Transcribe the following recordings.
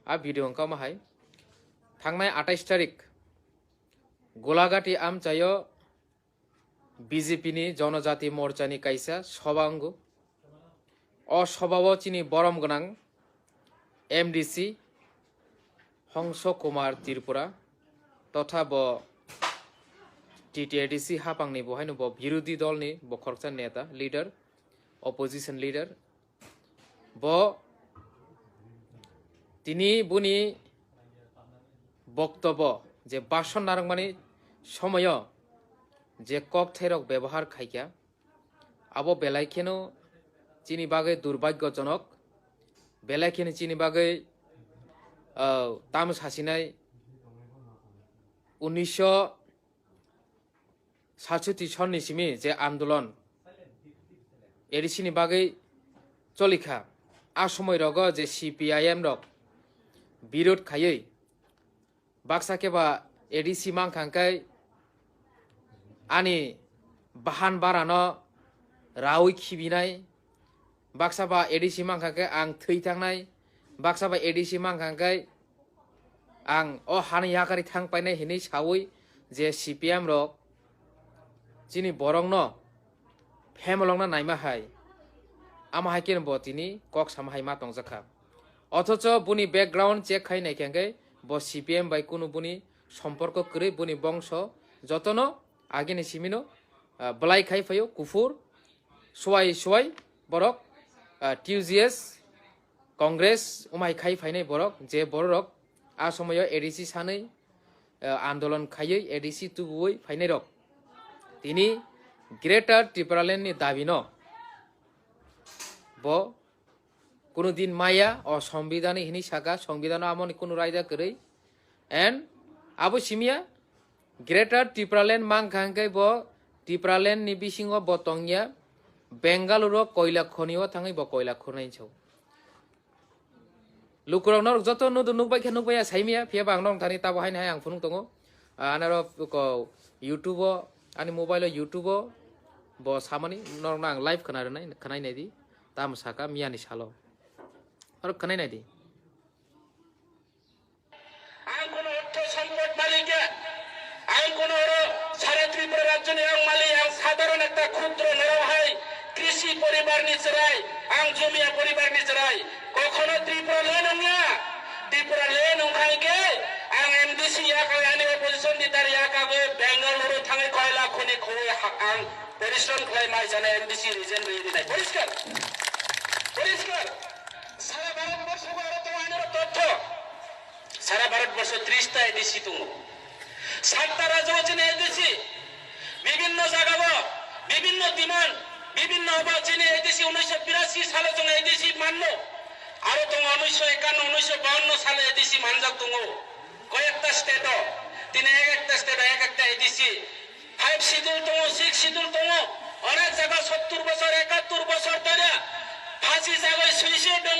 आ video अंका माहाय थांनाय 28 तारिख गलाघाटी आमचायो बीजेपी नि जनजाति मोर्चानि कायसा सभा अंगु अ सभाव चिनि बरम गनां एमडीसी हंस कुमार त्रिपुरा तथा ब टीटीआईडीसी हापांनि बहायनो ब विरोधी दलनि बखरसा नेता लीडर अपोजिशन लीडर ब तिनी बुनि बक्तव्य जे भाषण नारंगमानि समय जे ककटेलक व्यवहार खायका आबो बेलायखेनो चिनि बागै दुर्भाग्यजनक बेलायखेनो चिनि बागै ताम सासिनाय 1967 सननि सिमि जे आंदोलन एडिसिनि बागै चलिखा आ समय रग जे सीपीआईएम रक विरोध खायै बाक्सा केबा एडिसी मांखांखाय आनि बाहान बारानो रावै खिबिनाय बाक्साबा एडिसी मांखांखाय आं थैथांनाय बाक्साबा एडिसी मांखांखाय आं अ हानि याकारि थांपायनाय हिनै सावै जे सीपीएम रक जिनि बरंनो फेमलंना नायमाहाय आमाहाय केन बतिनि कक सामाहाय मा तंजाखा अथच बुनि बैकग्राउंड चेक खायनाय केंगे ब सीपीएम बाय कुनु बुनि सम्पर्क करे बुनि बंश जतनो आगेनि सिमिनो बलाई खाय फयो कुफुर सोवाय बरक टीयूजीएस कांग्रेस उमाय खाय फायनाय बरक जे बरक आ समय एडिसी सानै आंदोलन खायै एडिसी तुगुयै फायनाय रक तिनी ग्रेटर त्रिपुरालैंड नि दाबिनो ब कुनु दिन माया और संविधान हिनी साका संविधान आमनि कुनु रायदा करे एंड आबो सिमिया ग्रेटर त्रिपुरालैंड मांखांखाय ब त्रिपुरालैंड नि बिसिंग ब तंगिया बेंगालुरु कोयला खनियाव थाङै ब कोयला खनाय छौ लुकुरावनो जत नुबाय साइमिया फेबा आं थानि ताबो हायनाय आं फुनुं दङ आनारो यूट्यूब आनि मोबाइल यूट्यूब ब सामानि नरना आं लाइव खोनायनाय दि ताम साका मियानि सालो और खोनायनाय दि आं कोनो अर्थ सम्पद मालिक आं कोनो सारा त्रिपुरा राज्यनि आं मालिक आं साधारण একটা ক্ষুদ্র নরহাই কৃষি পরিবারनि চরাই आं জমিয়া পরিবারनि চরাই কখনো ত্রিপুরা লেন নङा त्रिपुरा लेन नङाइगे आं एमडीसी याकाय आनि अपोजिशन लिडार याकागो बेंगालुरु थाङै कयला खनि खै आं परिश्रम खालामनाय जाने एमडीसी रिजन रेदिनाय परिष्कार सारा भारतवर्ष आरो तो आनिर तथ्य सारा भारतवर्ष 30টা एडीसी दङ 7টা রাজ্য চিনে এডিসি বিভিন্ন জায়গায় বিভিন্ন ডিমান্ড বিভিন্ন অবাচিনে এডিসি 1982 সালে जों এডিসি মানলো आरो दङ 1951 1952 সালে এডিসি মানজাক दङ কয়েকটা স্টেট তিনে একটা স্টেট একটা এডিসি 5 শিডিউল दङ 6 শিডিউল दङ অনেক জায়গা 70 বছর 71 বছর ধরে ফাঁসি জায়গায় সুইসাইড दङ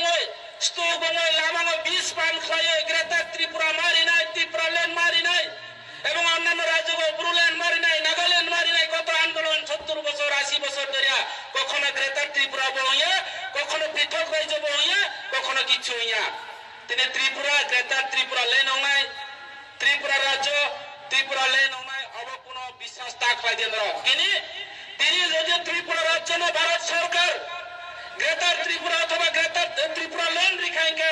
স্তু दङ লামাঙ্গ 20 পান খায় গ্রেটার ত্রিপুরা মারিনাই ত্রিপুরা ল্যান্ড মারিনাই এবং অন্যান্য রাজ্যকে ব্রুল্যান্ড মারিনাই নাগাল্যান্ড মারিনাই কত আন্দোলন 70 বছর 80 বছর ধরে কখনো গ্রেটার ত্রিপুরা বইয়া কখনো পৃথক রাজ্য বইয়া কখনো কিছু হইয়া তিনি ত্রিপুরা গ্রেটার ত্রিপুরা লেন নঙাই ত্রিপুরা রাজ্য ত্রিপুরা লেন নঙাই অব কোনো বিশ্বাস তাকলাই দেন কিনি তিনি যদি ত্রিপুরা রাজ্য না ভারত সরকার গ্রেটার ত্রিপুরা অথবা গ্রেটার ত্রিপুরা লেন রিখাইকে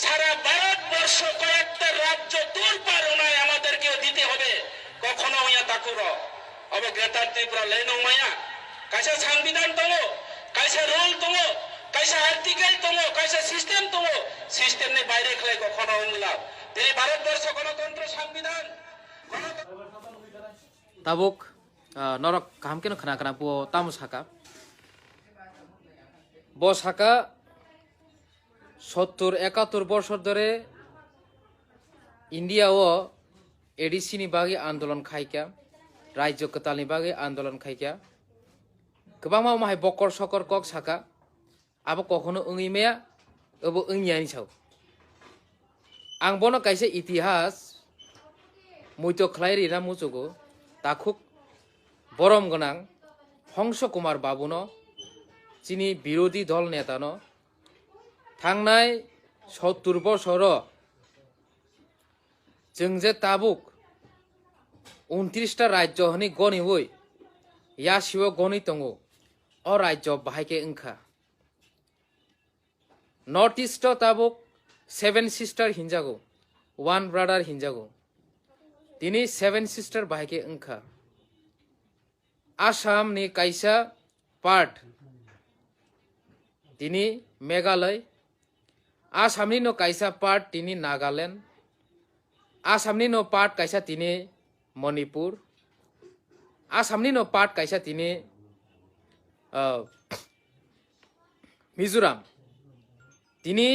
সারা ভারতবর্ষ কয়েকটা রাজ্য দূর পার নয় আমাদেরকেও দিতে হবে কখনো হইয়া তাকুর অব গ্রেটার ত্রিপুরা লেন নঙাইয়া কাইসা সংবিধান দङ কাইসা রুল দङ কাইসা আর্টিকেল দङ কাইসা সিস্টেম দङ সিস্টেমनि বাইরে খাই কখনো হইলা এই ভারতবর্ষ গণতন্ত্র সংবিধান ताबुक नरक काम केनो खना बो तामु साका ब साका 70-71 বছর ধরে ইন্ডিয়াও एडिसिनि बागै आंदोलन खायका राज्य कतालनि बागै आंदोलन खायका गोबां माहाय बकर सकर कक साका आबो कखनो ओंइमाया ओबो ओंइयानि साव आं बनो कायसे इतिहास मुइतो खलायरि ना मुजुगो ताखुक बरम गनां हंस कुमार बाबुनो जिनि विरोधी दल नेतानो थांनाय 70 বছর जों जे ताबुक 29टा राज्य हनी गनिवै यासिव गनि दंगो अ राज्य बाहायके ओंखा नॉर्थ ईस्ट ताबुक 7 सिस्टर हिंजागो 1 ब्रादार हिंजागो दिनै 7 सिस्टर बाहायके ओंखा आसाम नि कायसा पार्ट दिनै मेघालय आसामनि नो कायसा पार्ट दिनै नागालैंड आसामनि नो पार्ट कायसा दिनै मणिपुर आसामनि नो पार्ट कायसा दिनै मिजोराम दिनै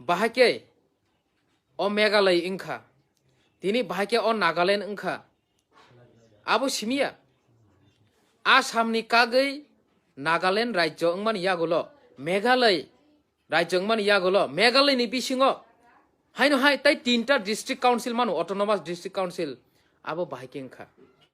बाहायके अ मेघालय ओंखा दिनै बाहायके अ नागालैंड ओंखा आबो सिमिया आसामनि कागै नागालैंड राज्य ओंमान यागोलो मेघालय राज्य ओंमान यागोलो मेघालयनि बिसिङो हायनो हाय ताई 3टा डिस्ट्रिक्ट काउन्सिल मानो अटोनोमास डिस्ट्रिक्ट काउन्सिल आबो बाहायके ओंखा